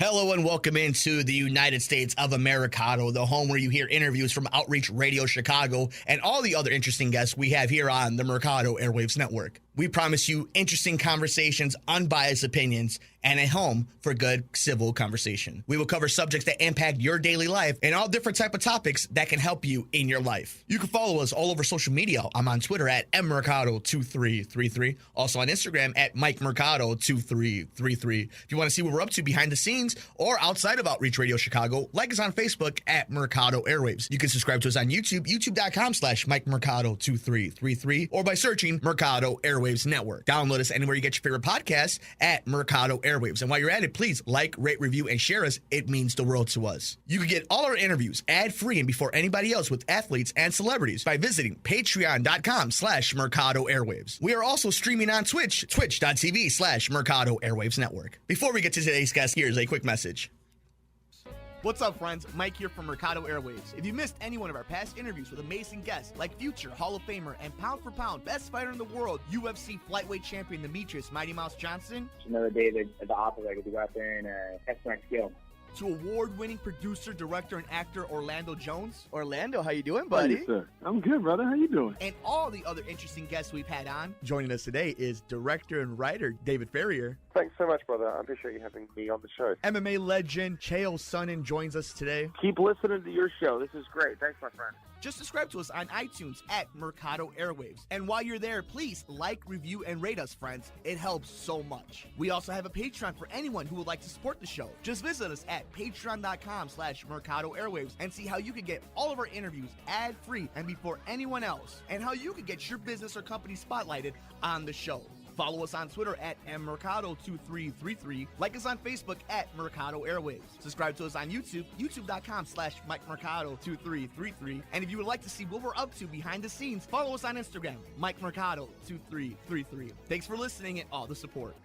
Hello and welcome into the United States of aMERiCADO, the home where you hear interviews from Outreach Radio Chicago and all the other interesting guests we have here on the aMERiCADO Airwaves Network. We promise you interesting conversations, unbiased opinions, and a home for good civil conversation. We will cover subjects that impact your daily life and all different type of topics that can help you in your life. You can follow us all over social media. I'm on Twitter at aMERiCADO2333. Also on Instagram at MikeMercado2333. If you want to see what we're up to behind the scenes or outside of Outreach Radio Chicago, like us on Facebook at aMERiCADO Airwaves. You can subscribe to us on YouTube, youtube.com/MikeMercado2333, or by searching Mercado Airwaves Network. Download us anywhere you get your favorite podcasts at Mercado Airwaves. And while you're at it, please like, rate, review, and share us. It means the world to us. You can get all our interviews ad-free and before anybody else with athletes and celebrities by visiting patreon.com/Mercado Airwaves. We are also streaming on Twitch, twitch.tv/Mercado Airwaves Network. Before we get to today's guest, here's a quick message. What's up, friends? Mike here from Mercado Airwaves. If you missed any one of our past interviews with amazing guests like future Hall of Famer and pound for pound best fighter in the world, UFC flyweight champion Demetrius Mighty Mouse Johnson, another day at the office, I get to go out there and test my skill. to award-winning producer, director, and actor Orlando Jones. Orlando, how you doing, buddy? Hey, sir. I'm good, brother. How you doing? And all the other interesting guests we've had on. Joining us today is director and writer David Ferrier. Thanks so much, brother. I appreciate you having me on the show. MMA legend Chael Sonnen joins us today. Keep listening to your show. This is great. Thanks, my friend. Just subscribe to us on iTunes at Mercado Airwaves. And while you're there, please like, review, and rate us, friends. It helps so much. We also have a Patreon for anyone who would like to support the show. Just visit us at patreon.com/Mercado Airwaves and see how you can get all of our interviews ad-free and before anyone else, and how you can get your business or company spotlighted on the show. Follow us on Twitter at aMERiCADO2333. Like us on Facebook at Mercado Airwaves. Subscribe to us on YouTube, youtube.com/MikeMercado2333. And if you would like to see what we're up to behind the scenes, follow us on Instagram, MikeMercado2333. Thanks for listening and all the support.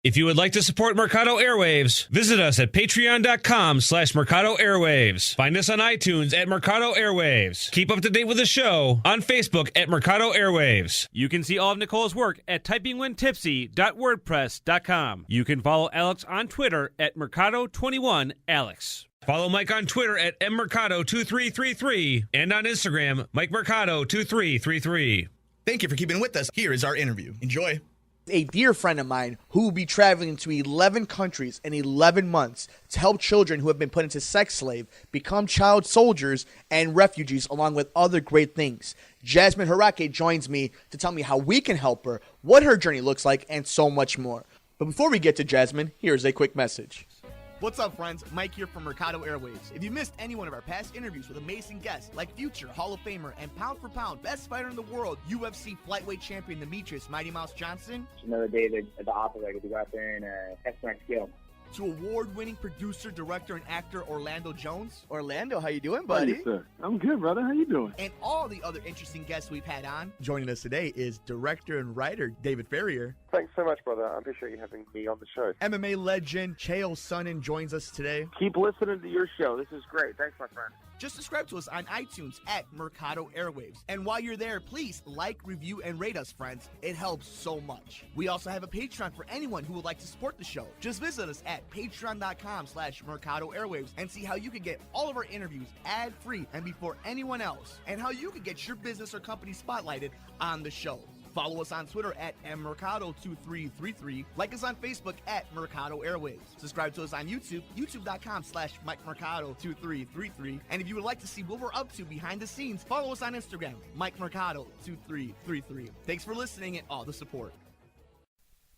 If you would like to support Mercado Airwaves, visit us at patreon.com/Mercado Airwaves. Find us on iTunes at Mercado Airwaves. Keep up to date with the show on Facebook at Mercado Airwaves. You can see all of Nicole's work at typingwhentipsy.wordpress.com. You can follow Alex on Twitter at Mercado21Alex. Follow Mike on Twitter at mmercado2333 and on Instagram, MikeMercado2333. Thank you for keeping with us. Here is our interview. Enjoy. A dear friend of mine who will be traveling to 11 countries in 11 months to help children who have been put into sex slave become child soldiers and refugees, along with other great things. Jasmine Jaurigue joins me to tell me how we can help her, what her journey looks like, and so much more. But before we get to Jasmine, here's a quick message. What's up, friends? Mike here from Mercado Airwaves. If you missed any one of our past interviews with amazing guests like future Hall of Famer and pound for pound best fighter in the world, UFC flyweight champion Demetrius Mighty Mouse Johnson, Another day at the office, I get to go out there and test my skill. to award-winning producer, director, and actor Orlando Jones. Orlando, how you doing, buddy? Hey, sir. I'm good, brother. How you doing? And all the other interesting guests we've had on. Joining us today is director and writer David Ferrier. Thanks so much, brother. I appreciate you having me on the show. MMA legend Chael Sonnen joins us today. Keep listening to your show. This is great. Thanks, my friend. Just subscribe to us on iTunes at Mercado Airwaves. And while you're there, please like, review, and rate us, friends. It helps so much. We also have a Patreon for anyone who would like to support the show. Just visit us at patreon.com/Mercado Airwaves and see how you can get all of our interviews ad-free and before anyone else, and how you can get your business or company spotlighted on the show. Follow us on Twitter at aMERiCADO2333. Like us on Facebook at Mercado Airwaves. Subscribe to us on YouTube, youtube.com/MikeMercado2333. And if you would like to see what we're up to behind the scenes, follow us on Instagram, MikeMercado2333. Thanks for listening and all the support.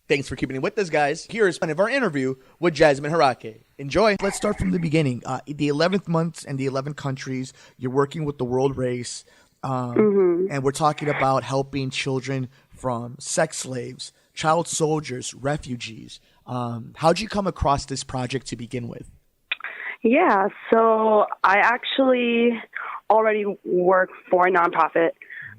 Thanks for keeping it with us, guys. Here's one of our interview with Jasmine Jaurigue. Enjoy. Let's start from the beginning. The 11th months and the 11 countries, you're working with the world race. And we're talking about helping children from sex slaves, child soldiers, refugees. How'd you come across this project to begin with? Yeah, so I actually already work for a nonprofit.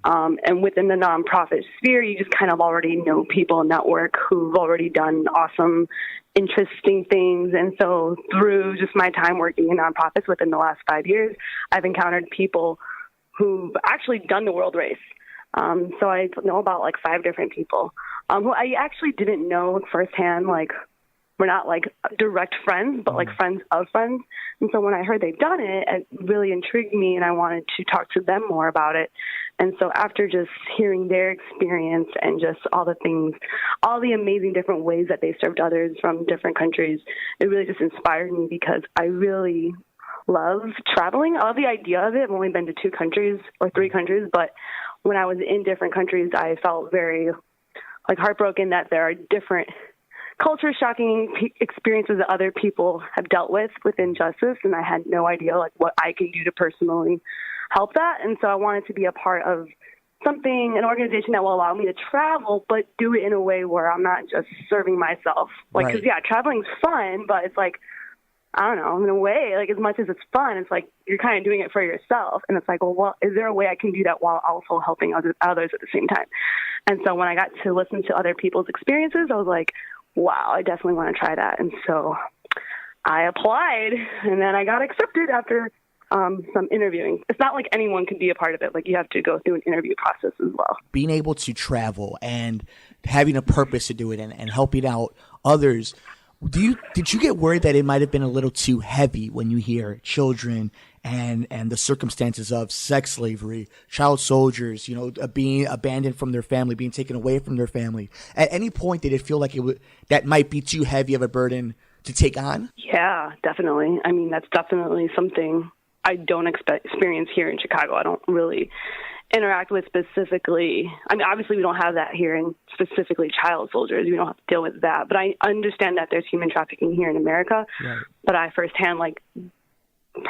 And within the nonprofit sphere, you just kind of already know people in that work who've already done awesome, interesting things. And so through just my time working in nonprofits within the last 5 years, I've encountered people who've actually done the world race. So I know about like 5 different people who I actually didn't know firsthand, like we're not like direct friends, but like friends of friends. And so when I heard they've done it, it really intrigued me, and I wanted to talk to them more about it. And so after just hearing their experience and just all the things, all the amazing different ways that they served others from different countries, it really just inspired me, because I really love traveling. I love the idea of it. I've only been to 2 countries or 3 countries, but when I was in different countries, I felt very like heartbroken that there are different culture shocking experiences that other people have dealt with within justice, and I had no idea like what I can do to personally help that. And so I wanted to be a part of something, an organization that will allow me to travel, but do it in a way where I'm not just serving myself. Like, because traveling's fun, but it's like, I don't know, in a way, like as much as it's fun, it's like you're kind of doing it for yourself. And it's like, well, is there a way I can do that while also helping others at the same time? And so when I got to listen to other people's experiences, I was like, wow, I definitely want to try that. And so I applied, and then I got accepted after some interviewing. It's not like anyone can be a part of it. Like, you have to go through an interview process as well. Being able to travel and having a purpose to do it and helping out others, did you get worried that it might have been a little too heavy when you hear children and the circumstances of sex slavery, child soldiers, being abandoned from their family, being taken away from their family? At any point, did it feel like that might be too heavy of a burden to take on? Yeah, definitely. I mean, that's definitely something I don't experience here in Chicago. I don't really interact with specifically. I mean, obviously we don't have that here in specifically child soldiers. We don't have to deal with that. But I understand that there's human trafficking here in America. Right. But I firsthand,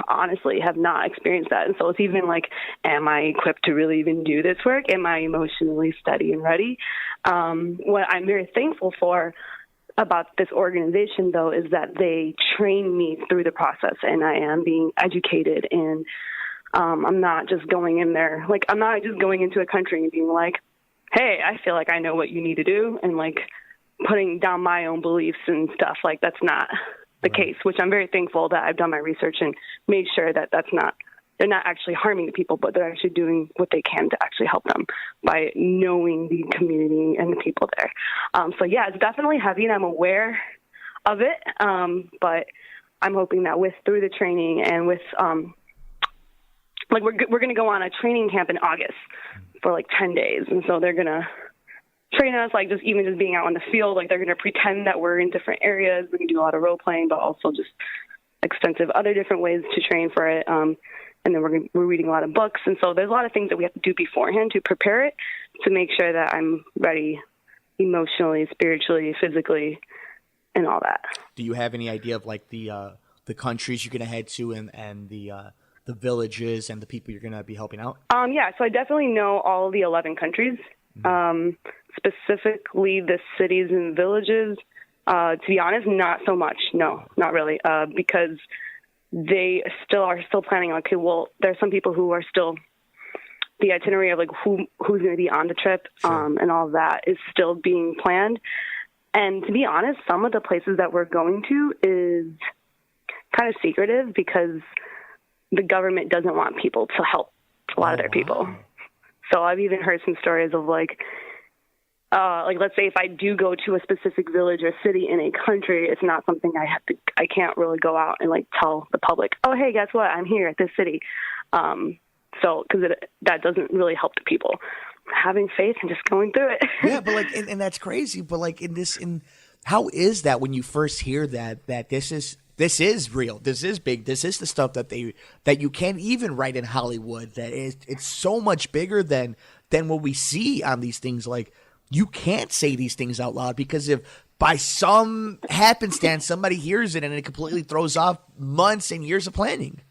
honestly have not experienced that. And so it's even like, am I equipped to really even do this work? Am I emotionally steady and ready? What I'm very thankful for about this organization, though, is that they train me through the process, and I am being educated, and I'm not just going in there. Like, I'm not just going into a country and being like, hey, I feel like I know what you need to do, and like putting down my own beliefs and stuff. Like, that's not the case, which I'm very thankful that I've done my research and made sure that they're not actually harming the people, but they're actually doing what they can to actually help them by knowing the community and the people there. So yeah, it's definitely heavy, and I'm aware of it. But I'm hoping that through the training and with, we're going to go on a training camp in August for 10 days. And so they're going to train us, just being out on the field. Like, they're going to pretend that we're in different areas. We can do a lot of role playing, but also just extensive other different ways to train for it. And then we're reading a lot of books. And so there's a lot of things that we have to do beforehand to prepare it, to make sure that I'm ready emotionally, spiritually, physically, and all that. Do you have any idea of the countries you're going to head to and the villages and the people you're going to be helping out? Yeah, so I definitely know all the 11 countries, specifically the cities and villages. To be honest, not so much. No, not really, because they are still planning. Okay, well, there's some people who are still, the itinerary of who's going to be on the trip, and all of that is still being planned. And to be honest, some of the places that we're going to is kind of secretive, because the government doesn't want people to help a lot of their people. So I've even heard some stories of let's say if I do go to a specific village or city in a country, it's not something I can't really go out and tell the public, oh, hey, guess what? I'm here at this city. So, because that doesn't really help the people. Having faith and just going through it. Yeah, but and that's crazy. But how is that when you first hear that this is real, this is big, this is the stuff that you can't even write in Hollywood, that it's so much bigger than what we see on these things. You can't say these things out loud, because if by some happenstance somebody hears it and it completely throws off months and years of planning.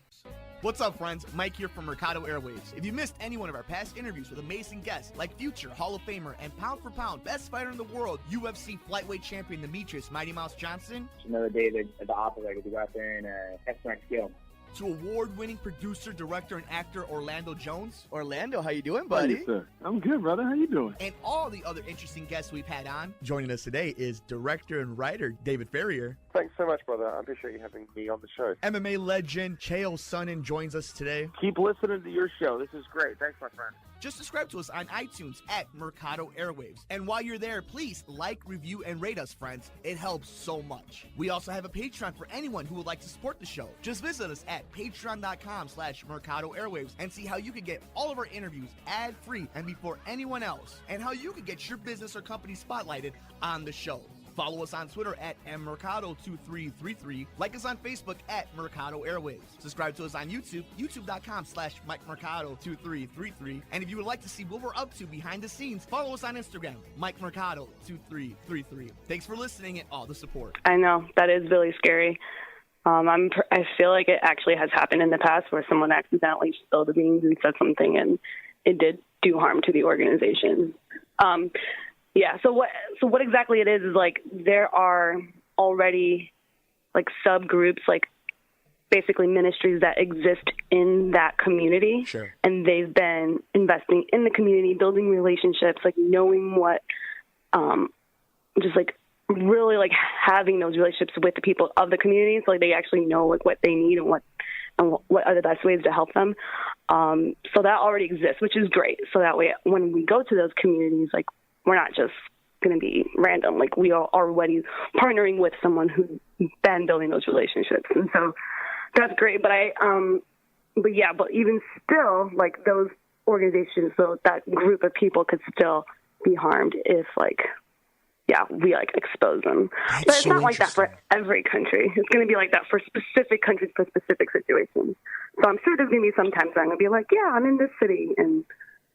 What's up, friends? Mike here from aMERiCADO Airwaves. If you missed any one of our past interviews with amazing guests like future Hall of Famer and pound for pound best fighter in the world, UFC flyweight champion Demetrius Mighty Mouse Johnson. Another day that the operator to go out there and test my skill. to award-winning producer, director, and actor Orlando Jones. Orlando, how you doing, buddy? Hey, sir. I'm good, brother. How you doing? And all the other interesting guests we've had on. Joining us today is director and writer David Farrier. Thanks so much, brother. I appreciate you having me on the show. MMA legend Chael Sonnen joins us today. Keep listening to your show. This is great. Thanks, my friend. Just subscribe to us on iTunes at Mercado Airwaves. And while you're there, please like, review, and rate us, friends. It helps so much. We also have a Patreon for anyone who would like to support the show. Just visit us at patreon.com/Mercado Airwaves and see how you can get all of our interviews ad-free and before anyone else, and how you can get your business or company spotlighted on the show. Follow us on Twitter at aMERiCADO2333. Like us on Facebook at Mercado Airwaves. Subscribe to us on YouTube, youtube.com/MikeMercado2333. And if you would like to see what we're up to behind the scenes, follow us on Instagram, MikeMercado2333. Thanks for listening and all the support. I know, that is really scary. I feel like it actually has happened in the past where someone accidentally spilled the beans and said something, and it did do harm to the organization. Yeah, so what exactly it is like there are already like subgroups, like basically ministries that exist in that community. Sure. And they've been investing in the community, building relationships, like knowing what, just like really like having those relationships with the people of the community. So like they actually know like what they need and what are the best ways to help them. So that already exists, which is great. So that way when we go to those communities, like, we're not just going to be random. Like, we are already partnering with someone who's been building those relationships. And so that's great. But but even still, like, those organizations, so that group of people could still be harmed if, like, we, like, expose them. That's but it's so not like that for every country. It's going to be like that for specific countries, for specific situations. So I'm sure there's going to be some times I'm going to be like, I'm in this city, and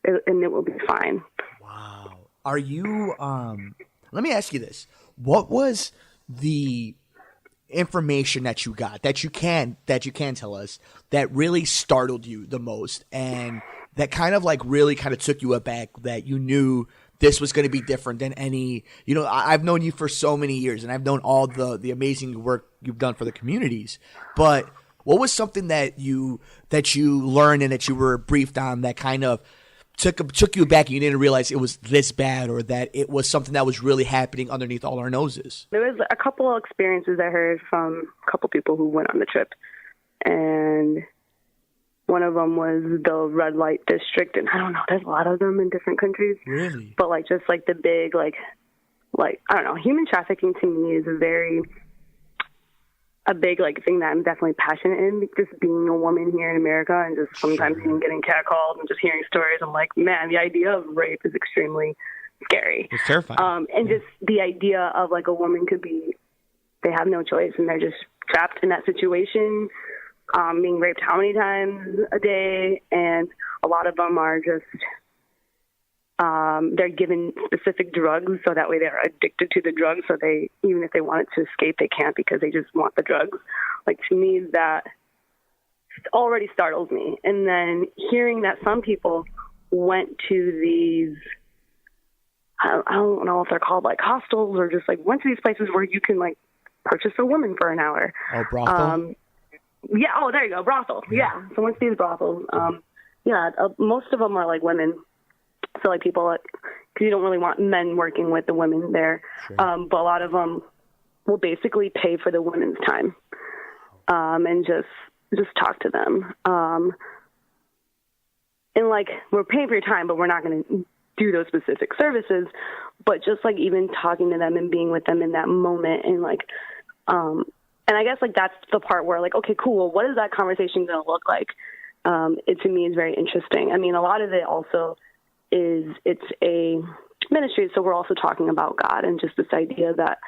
it will be fine. Wow. Are you, let me ask you this. What was the information that you got that you can tell us that really startled you the most and that kind of like really kind of took you aback, that you knew this was going to be different than any, I've known you for so many years and I've known all the amazing work you've done for the communities, but what was something that you learned and that you were briefed on that kind of took you back and you didn't realize it was this bad, or that it was something that was really happening underneath all our noses? There was a couple of experiences I heard from a couple people who went on the trip, and one of them was the red light district, and I don't know, there's a lot of them in different countries. Really? But like just like the big like I don't know, human trafficking to me is a big like thing that I'm definitely passionate in, just being a woman here in America and just sometimes even getting catcalled and just hearing stories. I'm like, man, the idea of rape is extremely scary. It's terrifying. And just the idea of like a woman they have no choice and they're just trapped in that situation, being raped how many times a day, and a lot of them are just they're given specific drugs, so that way they're addicted to the drugs, so they, even if they wanted to escape, they can't because they just want the drugs. Like, to me, that already startles me. And then hearing that some people went to these, I don't know if they're called like hostels, or just like went to these places where you can like purchase a woman for an hour. Oh, brothel? There you go, brothel. Yeah. So went to these brothels. Most of them are like women. So like people, because you don't really want men working with the women there. Sure. But a lot of them will basically pay for the women's time, and just talk to them. And like, we're paying for your time, but we're not going to do those specific services. But just like even talking to them and being with them in that moment, and like, and I guess like that's the part where like, okay, cool. Well, what is that conversation going to look like? It to me is very interesting. I mean, a lot of it also it's a ministry, so we're also talking about God and just this idea that,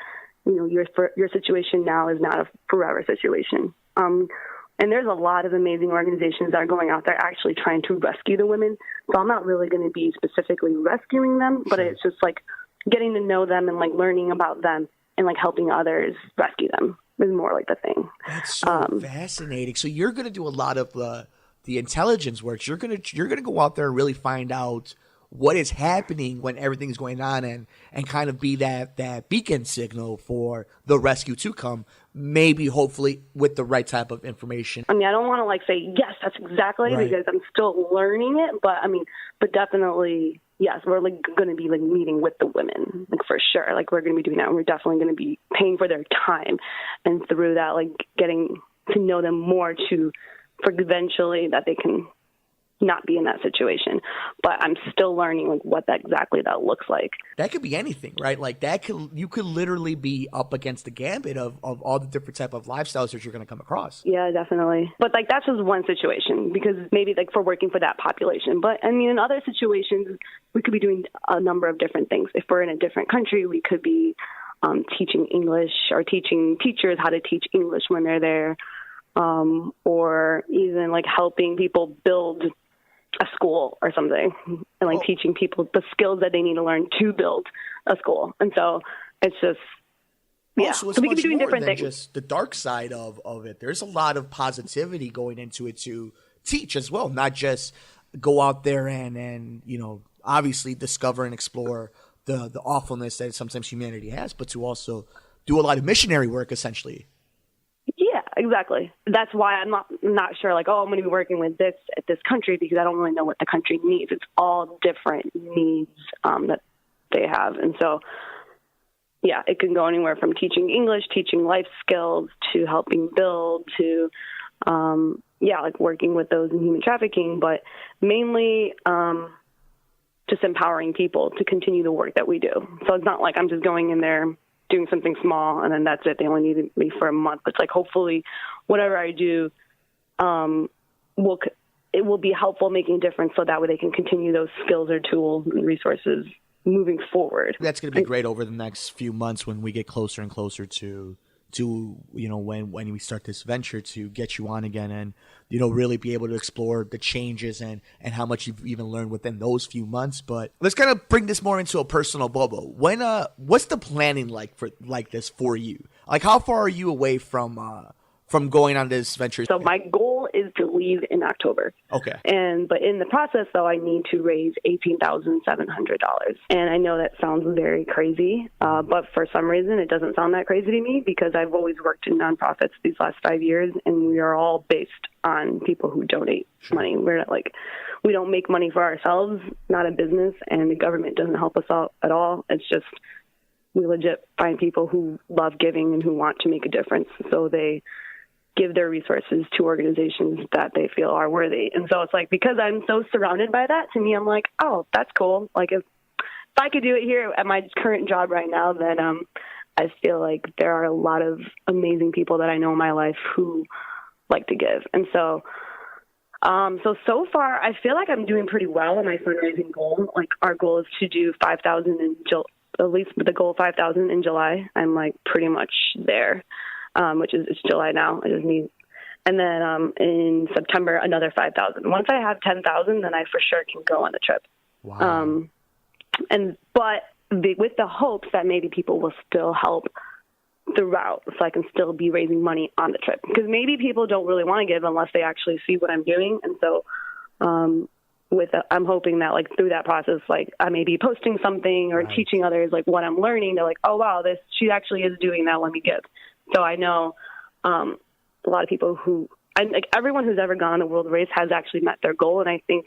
your situation now is not a forever situation. And there's a lot of amazing organizations that are going out there actually trying to rescue the women. So I'm not really going to be specifically rescuing them, but it's just like getting to know them and like learning about them and like helping others rescue them is more like the thing. That's so fascinating. So you're going to do a lot of the intelligence work. You're going to go out there and really find out what is happening when everything's going on, and kind of be that beacon signal for the rescue to come. maybe hopefully with the right type of information. I mean, I don't want to like say, yes, that's exactly Right. because I'm still learning it. But I mean, but definitely, yes, we're like going to be like meeting with the women, like for sure. Like we're going to be doing that, and we're definitely going to be paying for their time, and through that, like getting to know them more for eventually that they can not be in that situation. But I'm still learning like what that exactly that looks like. That could be anything, right? Like you could literally be up against the gambit of all the different type of lifestyles that you're going to come across. Yeah, definitely. But like that's just one situation because maybe like for working for that population. But I mean, in other situations, we could be doing a number of different things. If we're in a different country, we could be teaching English or teaching teachers how to teach English when they're there, or even like helping people build a school or something, and like teaching people the skills that they need to learn to build a school. And so it's just, yeah. So we could be doing different than things. Just the dark side of it. There's a lot of positivity going into it to teach as well, not just go out there and obviously discover and explore the awfulness that sometimes humanity has, but to also do a lot of missionary work essentially. Yeah, exactly. That's why I'm not sure, like, I'm going to be working with this at this country because I don't really know what the country needs. It's all different needs that they have. And so, yeah, it can go anywhere from teaching English, teaching life skills, to helping build, to, like working with those in human trafficking, but mainly just empowering people to continue the work that we do. So it's not like I'm just going in there doing something small and then that's it. They only needed me for a month. It's like hopefully whatever I do it will be helpful, making a difference, so that way they can continue those skills or tools and resources moving forward. That's going to be great over the next few months when we get closer and closer to when we start this venture, to get you on again and really be able to explore the changes and how much you've even learned within those few months. But let's kind of bring this more into a personal bubble. What's the planning like this for you? Like, how far are you away from going on this venture? So my goal is to leave in October. Okay. But in the process, though, I need to raise $18,700. And I know that sounds very crazy, but for some reason it doesn't sound that crazy to me because I've always worked in nonprofits these last 5 years, and we are all based on people who donate money. We're not we don't make money for ourselves, not a business, and the government doesn't help us out at all. It's just we legit find people who love giving and who want to make a difference. So they give their resources to organizations that they feel are worthy. And so it's like, because I'm so surrounded by that, to me, I'm like, oh, that's cool. Like if I could do it here at my current job right now, then I feel like there are a lot of amazing people that I know in my life who like to give. And so so far, I feel like I'm doing pretty well on my fundraising goal. Like our goal is to do 5,000 at least the goal of 5,000 in July. I'm like pretty much there. Which is it's July now. I just need, and then in September another 5,000. Once I have 10,000, then I for sure can go on the trip. Wow. With the hopes that maybe people will still help throughout, so I can still be raising money on the trip. Because maybe people don't really want to give unless they actually see what I'm doing, and so I'm hoping that like through that process, like I may be posting something or teaching others like what I'm learning. They're like, oh wow, she actually is doing that. Let me give. So I know a lot of people everyone who's ever gone on a world race has actually met their goal. And I think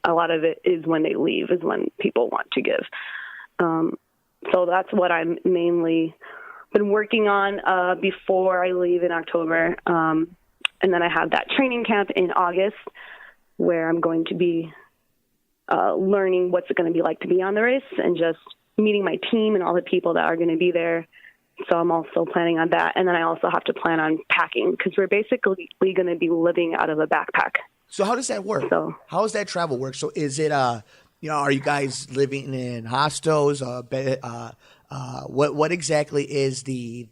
a lot of it is when they leave is when people want to give. So that's what I'm mainly been working on before I leave in October. And then I have that training camp in August where I'm going to be learning what's it going to be like to be on the race and just meeting my team and all the people that are going to be there. So I'm also planning on that. And then I also have to plan on packing because we're basically going to be living out of a backpack. So how does that work? How does that travel work? So is it, are you guys living in hostels? What exactly is the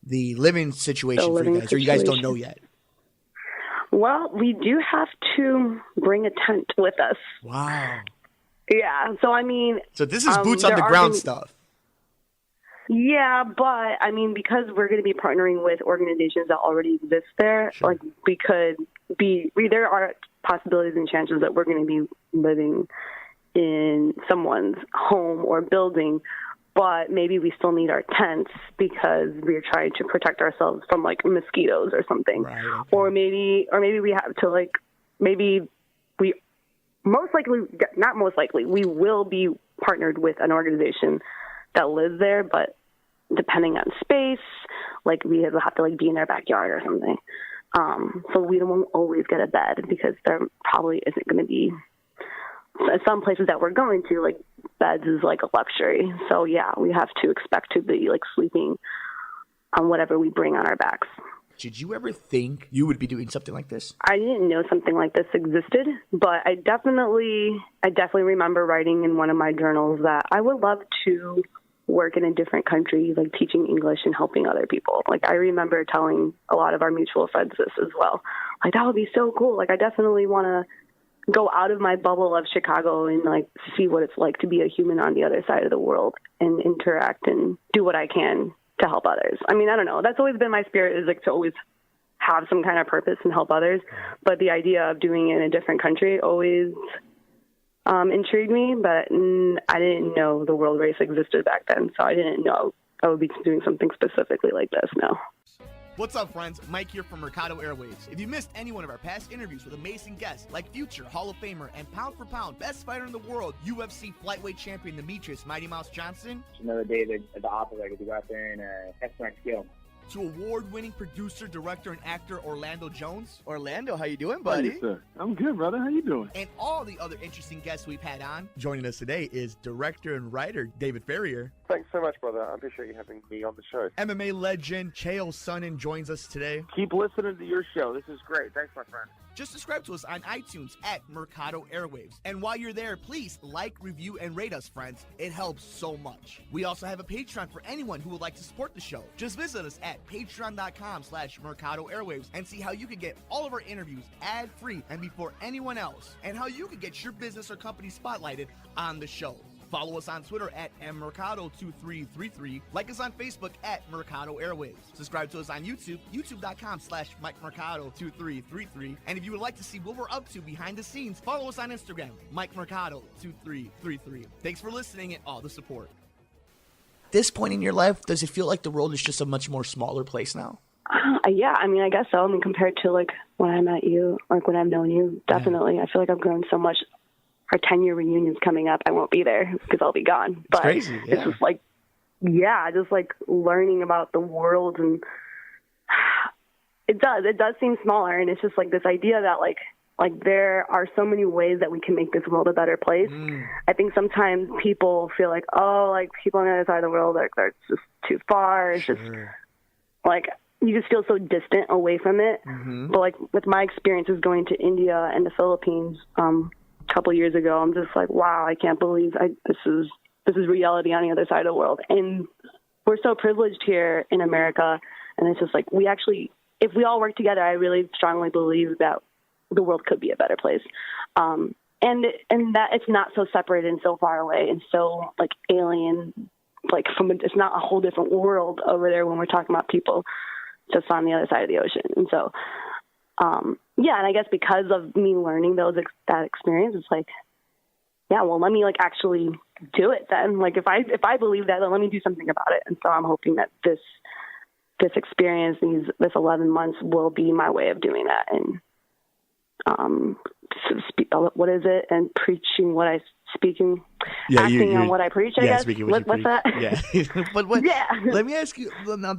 living situation for you guys? Or you guys don't know yet? Well, we do have to bring a tent with us. Wow. Yeah. So, I mean. So this is boots on the ground stuff. Yeah, but I mean, because we're going to be partnering with organizations that already exist there, like there are possibilities and chances that we're going to be living in someone's home or building, but maybe we still need our tents because we're trying to protect ourselves from like mosquitoes or something. Right, okay. Or maybe we have to like, maybe we not most likely, we will be partnered with an organization that lives there, but depending on space, like we have to like be in their backyard or something. So we won't always get a bed because there probably isn't going to be, some places that we're going to, like beds is like a luxury. So yeah, we have to expect to be like sleeping on whatever we bring on our backs. Did you ever think you would be doing something like this? I didn't know something like this existed, but I definitely remember writing in one of my journals that I would love to work in a different country, like teaching English and helping other people. Like I remember telling a lot of our mutual friends this as well. Like that would be so cool. Like I definitely want to go out of my bubble of Chicago and like see what it's like to be a human on the other side of the world and interact and do what I can to help others. I mean, I don't know. That's always been my spirit, is like to always have some kind of purpose and help others. But the idea of doing it in a different country always intrigued me. But I didn't know the world race existed back then, so I didn't know I would be doing something specifically like this. No. What's up, friends? Mike here from aMERiCADO Airwaves. If you missed any one of our past interviews with amazing guests like future Hall of Famer and pound for pound best fighter in the world, UFC flyweight champion Demetrius Mighty Mouse Johnson, Another David, the operator, to go out there and test my skill. to award-winning producer, director, and actor Orlando Jones. Orlando, how you doing, How buddy? you, sir? I'm good, brother. How you doing? And all the other interesting guests we've had on. Joining us today is director and writer David Ferrier. Thanks so much, brother. I appreciate you having me on the show. MMA legend Chael Sonnen joins us today. Keep listening to your show. This is great. Thanks, my friend. Just subscribe to us on iTunes at aMERiCADO Airwaves. And while you're there, please like, review, and rate us, friends. It helps so much. We also have a Patreon for anyone who would like to support the show. Just visit us at patreon.com/aMERiCADO Airwaves and see how you can get all of our interviews ad-free and before anyone else, and how you can get your business or company spotlighted on the show. Follow us on Twitter at aMERiCADO2333. Like us on Facebook at aMERiCADO Airwaves. Subscribe to us on YouTube, youtube.com/MikeMercado2333. And if you would like to see what we're up to behind the scenes, follow us on Instagram, MikeMercado2333. Thanks for listening and all the support. This point in your life, does it feel like the world is just a much more smaller place now? Yeah, I mean, I guess so. I mean, compared to like when I met you, like when I've known you, definitely. Yeah. I feel like I've grown so much. Our 10-year reunion's coming up. I won't be there because I'll be gone. But it's crazy. Yeah. It's just like, just like learning about the world, and it does seem smaller. And it's just like this idea that like there are so many ways that we can make this world a better place. I think sometimes people feel like, oh, like people on the other side of the world, like they're just too far. It's just like, you just feel so distant away from it. But like with my experiences going to India and the Philippines, couple years ago, I'm just like, wow, I can't believe this is reality on the other side of the world. And we're so privileged here in America, and it's just like if we all work together, I really strongly believe that the world could be a better place. And that it's not so separated and so far away and so like alien, like it's not a whole different world over there when we're talking about people just on the other side of the ocean. And so and I guess because of me learning that experience, it's like, well, let me like actually do it then. Like if I believe that, then let me do something about it. And so I'm hoping that this experience, this 11 months will be my way of doing that. And what is it? And preaching what I speaking, acting on what I preach. I guess. What's that? Yeah. But let me ask you. Now,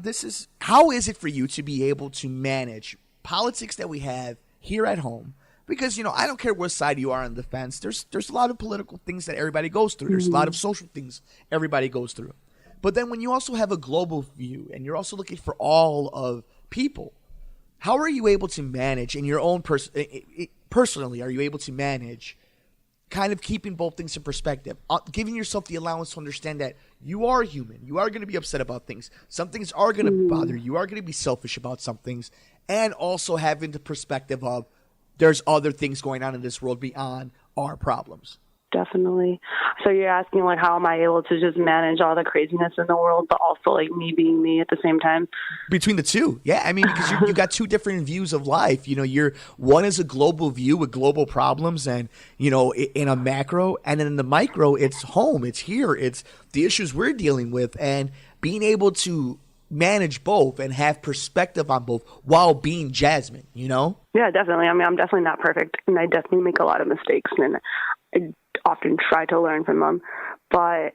how is it for you to be able to manage politics that we have here at home? Because, I don't care what side you are on the fence. There's a lot of political things that everybody goes through. There's a lot of social things everybody goes through. But then when you also have a global view and you're also looking for all of people, how are you able to manage in your own personally, are you able to manage kind of keeping both things in perspective, giving yourself the allowance to understand that you are human. You are going to be upset about things. Some things are going to bother you. You are going to be selfish about some things. And also having the perspective of there's other things going on in this world beyond our problems. definitely. So you're asking, like, how am I able to just manage all the craziness in the world, but also, like, me being me at the same time? Between the two. Yeah, I mean, because you got two different views of life. One is a global view with global problems and, in a macro, and then in the micro, it's home, it's here, it's the issues we're dealing with, and being able to manage both and have perspective on both while being Jasmine, Yeah, definitely. I mean, I'm definitely not perfect, and I definitely make a lot of mistakes, and I often try to learn from them. But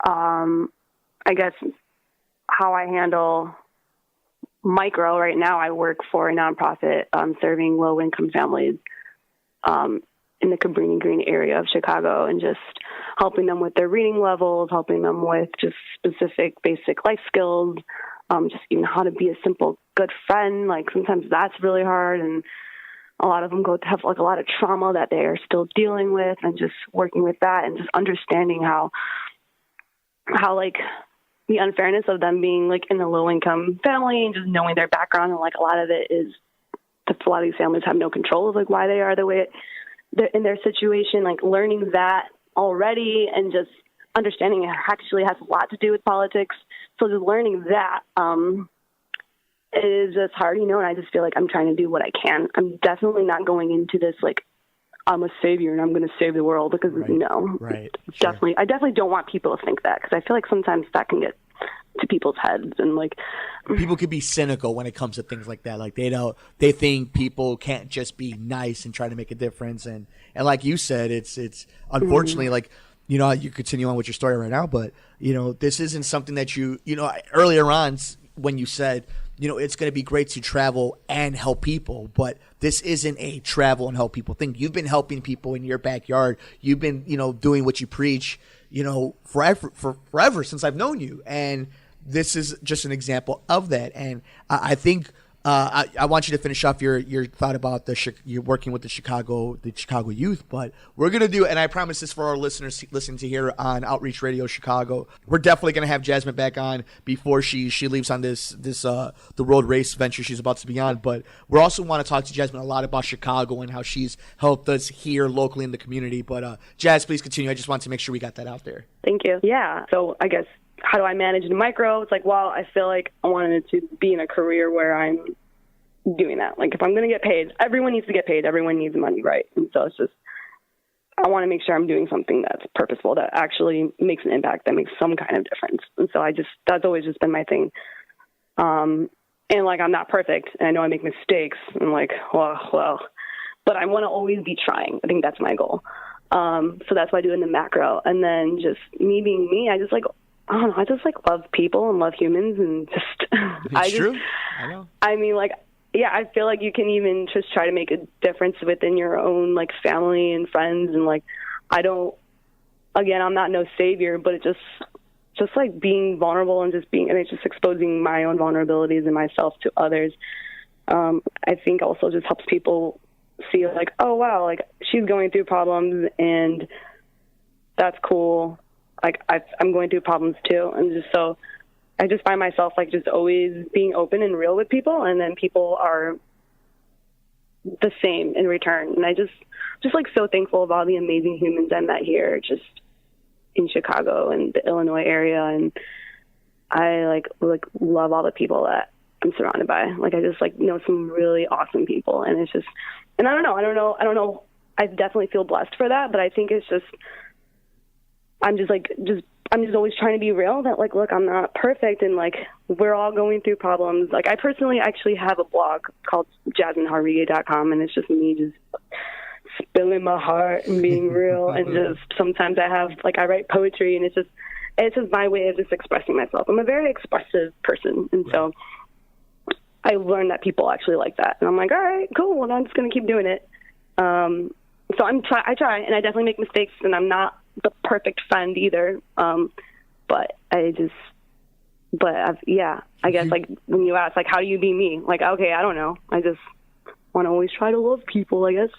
I guess how I handle micro right now, I work for a nonprofit serving low-income families in the Cabrini Green area of Chicago, and just helping them with their reading levels, helping them with just specific basic life skills, just even how to be a simple good friend. Like, sometimes that's really hard, and a lot of them have like a lot of trauma that they are still dealing with, and just working with that and just understanding how like the unfairness of them being like in a low income family, and just knowing their background. And like a lot of it is a lot of these families have no control of like why they are the way they're in their situation, like learning that already and just understanding it actually has a lot to do with politics. So just learning that, is just hard, and I just feel like I'm trying to do what I can. I'm definitely not going into this like I'm a savior and I'm going to save the world, because no, right, definitely, I definitely don't want people to think that, because I feel like sometimes that can get to people's heads, and like people could be cynical when it comes to things like that. Like they think people can't just be nice and try to make a difference, and like you said, it's unfortunately like. You continue on with your story right now, but this isn't something that earlier on when you said, it's going to be great to travel and help people, but this isn't a travel and help people thing. You've been helping people in your backyard. You've been, doing what you preach, forever since I've known you. And this is just an example of that. And I think, I want you to finish off your thought about you're working with the Chicago youth, but we're going to do, and I promise this for our listeners listening to here on Outreach Radio Chicago, we're definitely going to have Jasmine back on before she leaves on this the road race venture she's about to be on. But we also want to talk to Jasmine a lot about Chicago and how she's helped us here locally in the community. But Jazz, please continue. I just want to make sure we got that out there. Thank you. Yeah. So I guess, how do I manage the micro? It's like, well, I feel like I wanted to be in a career where I'm doing that. Like, if I'm going to get paid, everyone needs to get paid. Everyone needs money, right? And so it's just, I want to make sure I'm doing something that's purposeful, that actually makes an impact, that makes some kind of difference. And so that's always just been my thing. And like, I'm not perfect, and I know I make mistakes, and like, well, but I want to always be trying. I think that's my goal. So that's what I do in the macro. And then just me being me, I just like, I don't know, I just like love people and love humans, and just, It's true. I know. I mean, like, yeah, I feel like you can even just try to make a difference within your own like family and friends. And like, I'm not no savior, but it just like being vulnerable and it's just exposing my own vulnerabilities and myself to others. I think also just helps people see like, oh wow, like she's going through problems, and that's cool. Like I'm going through problems too. And just so I just find myself like just always being open and real with people, and then people are the same in return. And I just like so thankful of all the amazing humans I met here, just in Chicago and the Illinois area. And I like love all the people that I'm surrounded by. Like, I just like know some really awesome people, and it's just, and I don't know. I definitely feel blessed for that, but I think it's just, I'm just always trying to be real, that like, look, I'm not perfect, and like, we're all going through problems. Like, I personally actually have a blog called JasmineJaurigue.com, and it's just me just spilling my heart and being real. And just sometimes I write poetry, and it's just my way of just expressing myself. I'm a very expressive person, and so I learned that people actually like that, and I'm like, all right, cool, well, I'm just going to keep doing it. So I try, and I definitely make mistakes, and I'm not the perfect friend either. But I guess like when you ask, like, how do you be me? Like, okay, I don't know. I just want to always try to love people, I guess.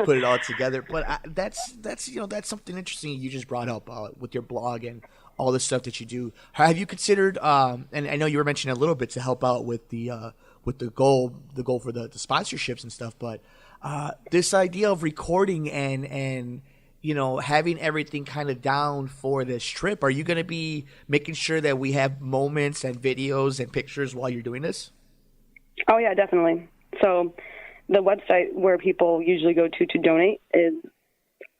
Put it all together. But that's something interesting you just brought up with your blog and all the stuff that you do. Have you considered, and I know you were mentioning a little bit to help out with the goal for the sponsorships and stuff, but this idea of recording and having everything kind of down for this trip? Are you going to be making sure that we have moments and videos and pictures while you're doing this? Oh, yeah, definitely. So the website where people usually go to donate is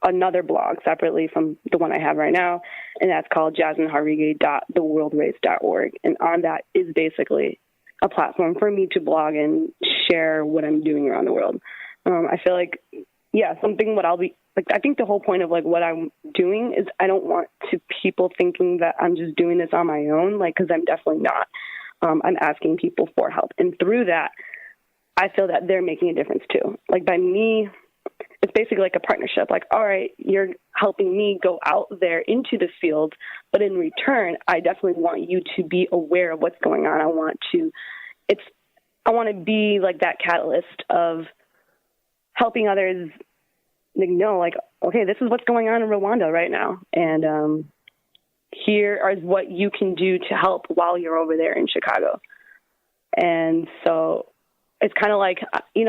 another blog separately from the one I have right now, and that's called JasmineJaurigue.theworldrace.org. And on that is basically a platform for me to blog and share what I'm doing around the world. I feel like, something what I'll be, I think the whole point of what I'm doing is I don't want people thinking that I'm just doing this on my own, because I'm definitely not. I'm asking people for help. And through that, I feel that they're making a difference too. By me, it's basically like a partnership. All right, you're helping me go out there into the field, but in return, I definitely want you to be aware of what's going on. I want to be like that catalyst of helping others know, okay, this is what's going on in Rwanda right now. And here is what you can do to help while you're over there in Chicago. And so it's kind of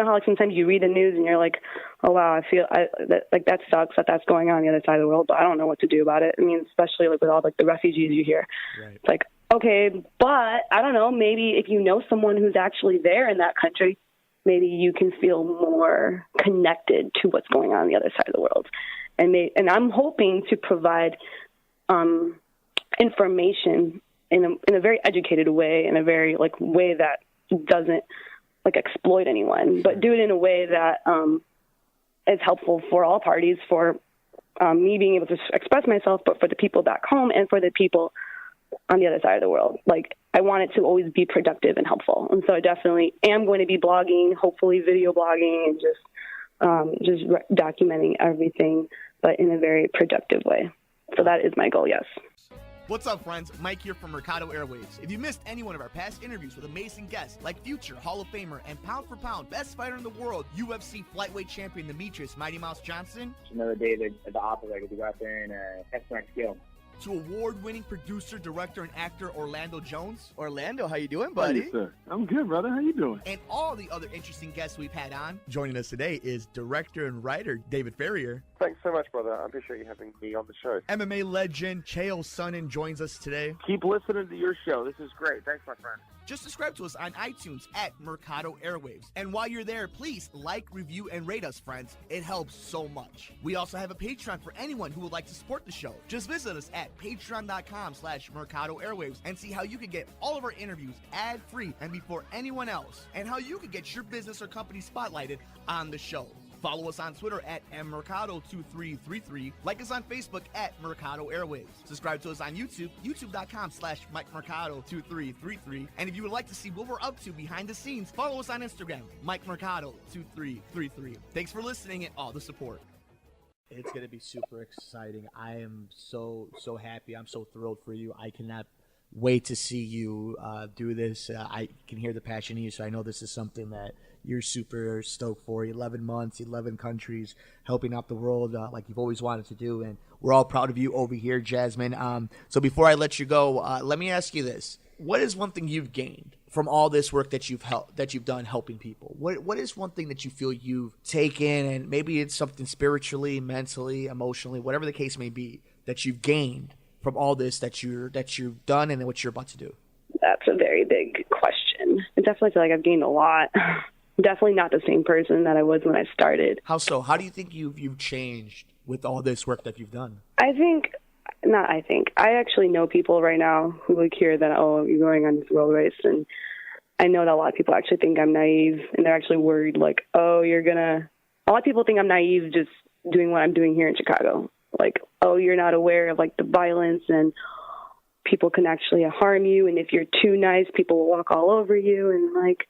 how sometimes you read the news and you're like, oh, wow, I feel that sucks that that's going on the other side of the world, but I don't know what to do about it. I mean, especially with all the refugees you hear. Right. It's okay, but I don't know, maybe if you know someone who's actually there in that country, maybe you can feel more connected to what's going on the other side of the world. And I'm hoping to provide information in a very educated way, in a very way that doesn't exploit anyone, but do it in a way that is helpful for all parties, for me being able to express myself, but for the people back home and for the people on the other side of the world. I want it to always be productive and helpful. And so I definitely am going to be blogging, hopefully video blogging, and just documenting everything, but in a very productive way. So that is my goal, yes. What's up, friends? Mike here from aMERiCADO Airwaves. If you missed any one of our past interviews with amazing guests like future Hall of Famer and pound for pound best fighter in the world, UFC flyweight champion Demetrius Mighty Mouse Johnson, Another day at the operator to go out there and test my skill. to award-winning producer, director, and actor Orlando Jones. Orlando, how you doing, buddy? Hey, sir. I'm good, brother. How you doing? And all the other interesting guests we've had on. Joining us today is director and writer David Ferrier. Thanks so much, brother. I appreciate you having me on the show. MMA legend Chael Sonnen joins us today. Keep listening to your show. This is great. Thanks, my friend. Just subscribe to us on iTunes at aMERiCADO Airwaves. And while you're there, please like, review, and rate us, friends. It helps so much. We also have a Patreon for anyone who would like to support the show. Just visit us at patreon.com/aMERiCADO Airwaves and see how you can get all of our interviews ad-free and before anyone else, and how you can get your business or company spotlighted on the show. Follow us on Twitter at aMERiCADO2333. Like us on Facebook at aMERiCADO Airwaves. Subscribe to us on YouTube, youtube.com/MikeMercado2333. And if you would like to see what we're up to behind the scenes, follow us on Instagram, MikeMercado2333. Thanks for listening and all the support. It's going to be super exciting. I am so happy. I'm so thrilled for you. I cannot wait to see you do this. I can hear the passion in you, so I know this is something that you're super stoked for. 11 months, 11 countries, helping out the world like you've always wanted to do, and we're all proud of you over here, Jasmine. So before I let you go, let me ask you this. What is one thing you've gained from all this work that you've done helping people? What is one thing that you feel you've taken, and maybe it's something spiritually, mentally, emotionally, whatever the case may be, that you've gained from all this that you've done and what you're about to do? That's a very big question. I definitely feel like I've gained a lot. Definitely not the same person that I was when I started. How so? How do you think you've changed with all this work that you've done? I actually know people right now who hear that, oh, you're going on this world race, and I know that a lot of people actually think I'm naive, and they're actually worried, like, oh, a lot of people think I'm naive just doing what I'm doing here in Chicago. Like, oh, you're not aware of, like, the violence, and people can actually harm you, and if you're too nice, people will walk all over you, and, like,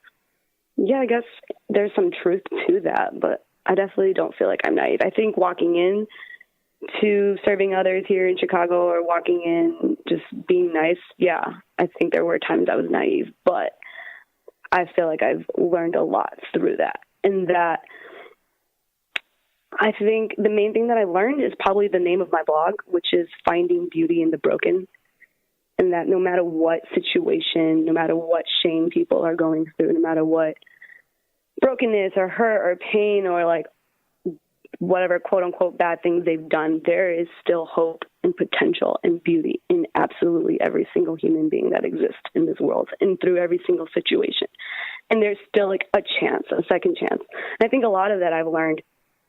yeah, I guess there's some truth to that, but I definitely don't feel like I'm naive. I think walking in to serving others here in Chicago, or walking in just being nice, yeah, I think there were times I was naive, but I feel like I've learned a lot through that. And that I think the main thing that I learned is probably the name of my blog, which is Finding Beauty in the Broken. And that no matter what situation, no matter what shame people are going through, no matter what brokenness or hurt or pain or like whatever quote unquote bad things they've done, there is still hope and potential and beauty in absolutely every single human being that exists in this world and through every single situation. And there's still like a chance, a second chance. And I think a lot of that I've learned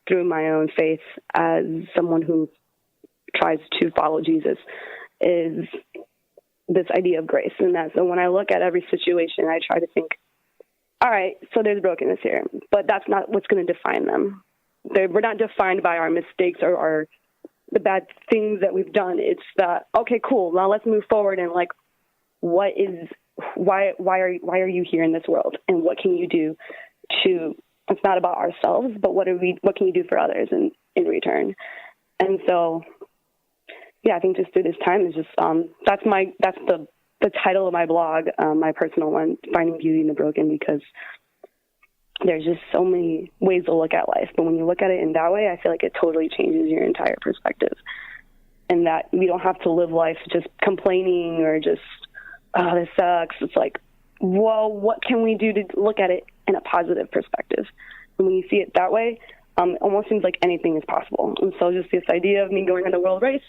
through my own faith as someone who tries to follow Jesus is this idea of grace. And that, so when I look at every situation, I try to think, all right, so there's brokenness here, but that's not what's going to define them. We're not defined by our mistakes or the bad things that we've done. It's that, okay, cool. Now let's move forward and like, why are you here in this world? And what can you do to, it's not about ourselves, but what can you do for others in return? And so, yeah, I think just through this time is just, that's the title of my blog, my personal one, Finding Beauty in the Broken, because there's just so many ways to look at life. But when you look at it in that way, I feel like it totally changes your entire perspective. And that we don't have to live life just complaining or just, oh, this sucks. It's like, well, what can we do to look at it in a positive perspective? And when you see it that way, it almost seems like anything is possible. And so just this idea of me going on the world race,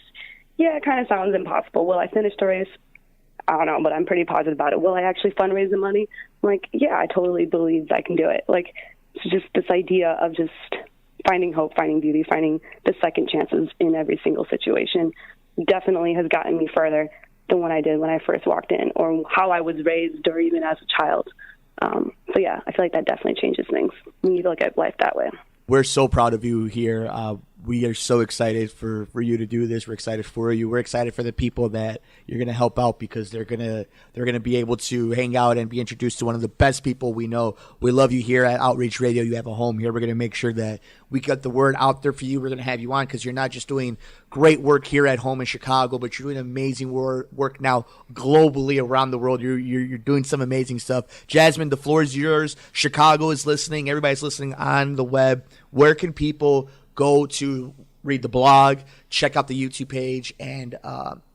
yeah, it kind of sounds impossible. Will I finish the race? I don't know, but I'm pretty positive about it. Will I actually fundraise the money? I'm like, yeah, I totally believe I can do it. Like, it's just this idea of just finding hope, finding beauty, finding the second chances in every single situation definitely has gotten me further than what I did when I first walked in or how I was raised or even as a child. So, yeah, I feel like that definitely changes things when you look at life that way. We're so proud of you here. We are so excited for you to do this. We're excited for you. We're excited for the people that you're going to help out because they're going to be able to hang out and be introduced to one of the best people we know. We love you here at Outreach Radio. You have a home here. We're going to make sure that we get the word out there for you. We're going to have you on because you're not just doing great work here at home in Chicago, but you're doing amazing work now globally around the world. You're doing some amazing stuff. Jasmine, the floor is yours. Chicago is listening. Everybody's listening on the web. Where can people go to read the blog, check out the YouTube page, and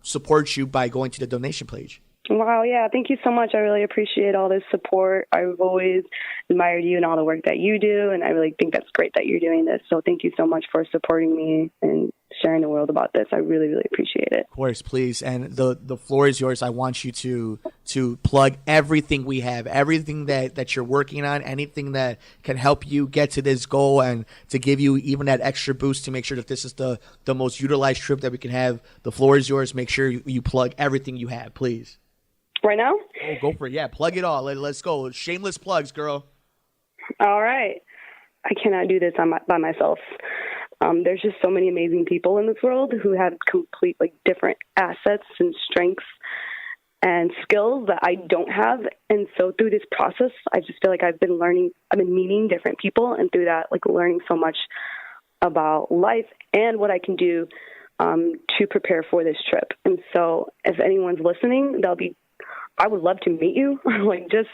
support you by going to the donation page? Wow, yeah, thank you so much. I really appreciate all this support. I've always admired you and all the work that you do, and I really think that's great that you're doing this. So thank you so much for supporting me and sharing the world about this. I really, really appreciate it. Of course, please. And the floor is yours. I want you to plug everything we have, everything that you're working on, anything that can help you get to this goal and to give you even that extra boost to make sure that this is the most utilized trip that we can have. The floor is yours. Make sure you plug everything you have, please. Right now? Oh, go for it. Yeah, plug it all. Let's go. Shameless plugs, girl. All right. I cannot do this by myself. There's just so many amazing people in this world who have completely different assets and strengths and skills that I don't have. And so through this process, I just feel like I've been meeting different people, and through that, like learning so much about life and what I can do to prepare for this trip. And so if anyone's listening, I would love to meet you, like just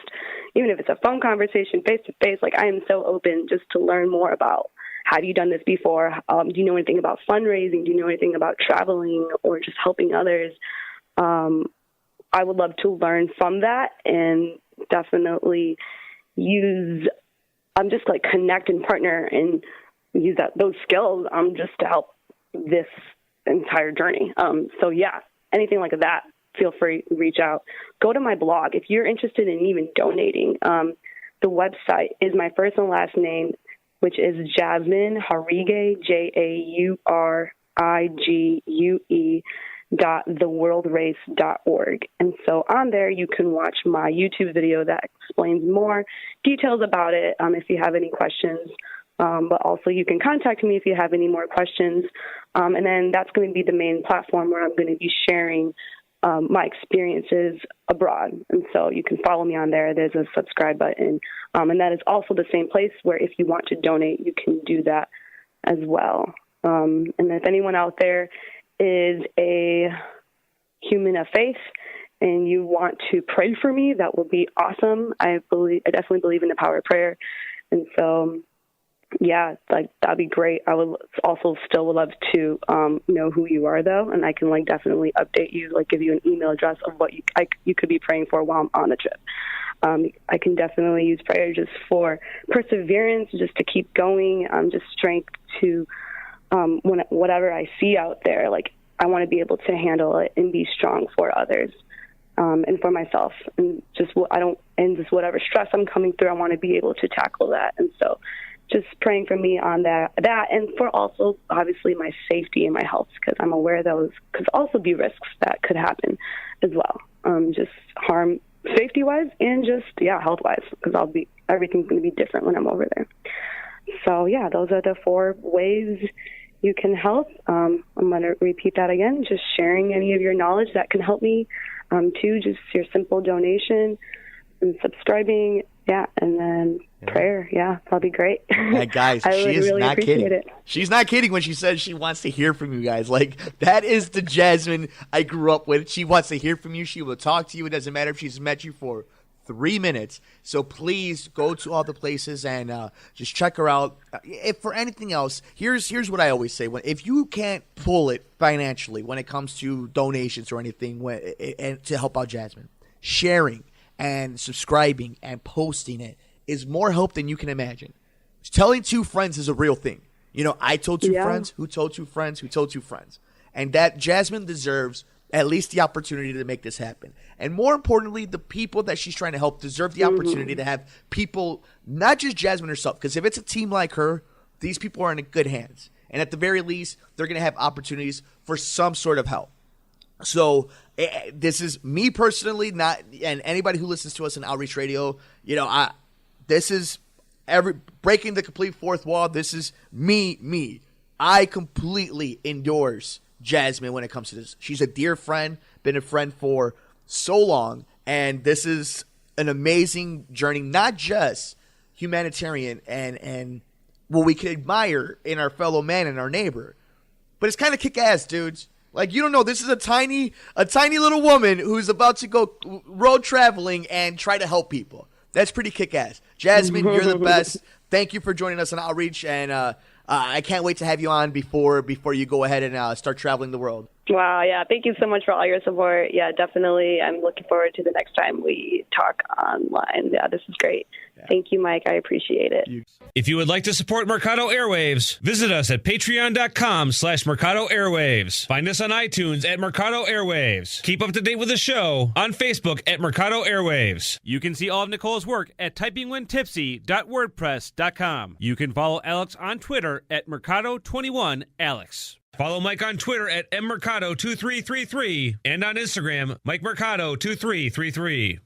even if it's a phone conversation, face to face. Like I am so open just to learn more about, have you done this before? Do you know anything about fundraising? Do you know anything about traveling or just helping others? I would love to learn from that and definitely just like connect and partner and use those skills just to help this entire journey. So yeah, anything like that, feel free to reach out. Go to my blog. If you're interested in even donating, the website is my first and last name, which is Jasmine Jaurigue, JAURIGUE.theworldrace.org. And so on there, you can watch my YouTube video that explains more details about it if you have any questions. But also you can contact me if you have any more questions. And then that's going to be the main platform where I'm going to be sharing my experiences abroad. And so you can follow me on there. There's a subscribe button. And that is also the same place where if you want to donate, you can do that as well. And if anyone out there is a human of faith and you want to pray for me, that will be awesome. I definitely believe in the power of prayer. And so, yeah, like that'd be great. I would also still would love to know who you are though, and I can like definitely update you, like give you an email address of what you could be praying for while I'm on the trip. I can definitely use prayer just for perseverance, just to keep going, just strength to whatever I see out there. Like, I want to be able to handle it and be strong for others and for myself, and just whatever stress I'm coming through, I want to be able to tackle that. And so, just praying for me on that, and for also obviously my safety and my health, because I'm aware those could also be risks that could happen as well. Just harm safety-wise and just health-wise, because everything's going to be different when I'm over there. So yeah, those are the 4 ways you can help. I'm going to repeat that again. Just sharing any of your knowledge that can help me. 2, just your simple donation and subscribing. Yeah, and then prayer. Yeah, that'll be great. Yeah, guys, she is really not kidding. It. She's not kidding when she says she wants to hear from you guys. Like, that is the Jasmine I grew up with. She wants to hear from you. She will talk to you. It doesn't matter if she's met you for 3 minutes. So please go to all the places and just check her out. If for anything else, here's what I always say: if you can't pull it financially when it comes to donations or anything, and to help out Jasmine, sharing and subscribing and posting it is more help than you can imagine. Telling 2 friends is a real thing. You know, I told 2 friends, who told 2 friends, who told 2 friends. And that Jasmine deserves at least the opportunity to make this happen. And more importantly, the people that she's trying to help deserve the opportunity to have people, not just Jasmine herself, because if it's a team like her, these people are in good hands. And at the very least, they're going to have opportunities for some sort of help. So this is me personally, and anybody who listens to us on Outreach Radio. You know, this is breaking the complete 4th wall. This is me. I completely endorse Jasmine when it comes to this. She's a dear friend, been a friend for so long, and this is an amazing journey, not just humanitarian and what we can admire in our fellow man and our neighbor, but it's kind of kick-ass, dudes. Like, you don't know, this is a tiny little woman who's about to go road traveling and try to help people. That's pretty kick-ass. Jasmine, you're the best. Thank you for joining us on Outreach, and I can't wait to have you on before you go ahead and start traveling the world. Wow, yeah. Thank you so much for all your support. Yeah, definitely. I'm looking forward to the next time we talk online. Yeah, this is great. Yeah. Thank you, Mike. I appreciate it. If you would like to support Mercado Airwaves, visit us at patreon.com/Mercado Airwaves. Find us on iTunes at Mercado Airwaves. Keep up to date with the show on Facebook at Mercado Airwaves. You can see all of Nicole's work at typingwhentipsy.wordpress.com. You can follow Alex on Twitter at Mercado21Alex. Follow Mike on Twitter at mmercado2333 and on Instagram, MikeMercado2333.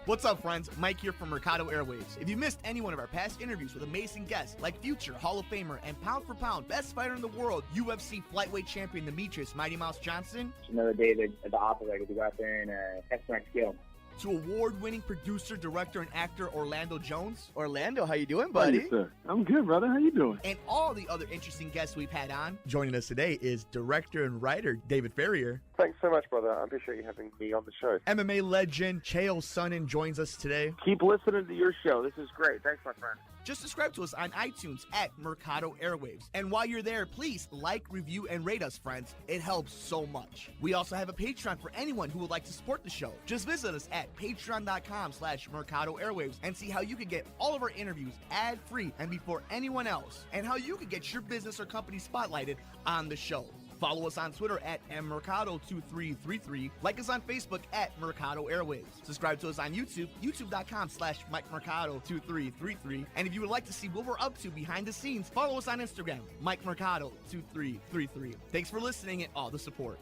What's up, friends? Mike here from Mercado Airwaves. If you missed any one of our past interviews with amazing guests like future Hall of Famer and pound for pound best fighter in the world, UFC flyweight champion Demetrius Mighty Mouse Johnson, Another day at the operator to go out there and test my skill. to award-winning producer, director, and actor Orlando Jones. Orlando, how you doing, buddy? Hey, sir. I'm good, brother. How you doing? And all the other interesting guests we've had on. Joining us today is director and writer David Ferrier. Thanks so much, brother. I appreciate you having me on the show. MMA legend Chael Sonnen joins us today. Keep listening to your show. This is great. Thanks, my friend. Just subscribe to us on iTunes at Mercado Airwaves. And while you're there, please like, review, and rate us, friends. It helps so much. We also have a Patreon for anyone who would like to support the show. Just visit us at patreon.com/Mercado Airwaves and see how you can get all of our interviews ad-free and before anyone else, and how you can get your business or company spotlighted on the show. Follow us on Twitter at aMERiCADO2333. Like us on Facebook at Mercado Airwaves. Subscribe to us on YouTube, youtube.com/MikeMercado2333. And if you would like to see what we're up to behind the scenes, follow us on Instagram, MikeMercado2333. Thanks for listening and all the support.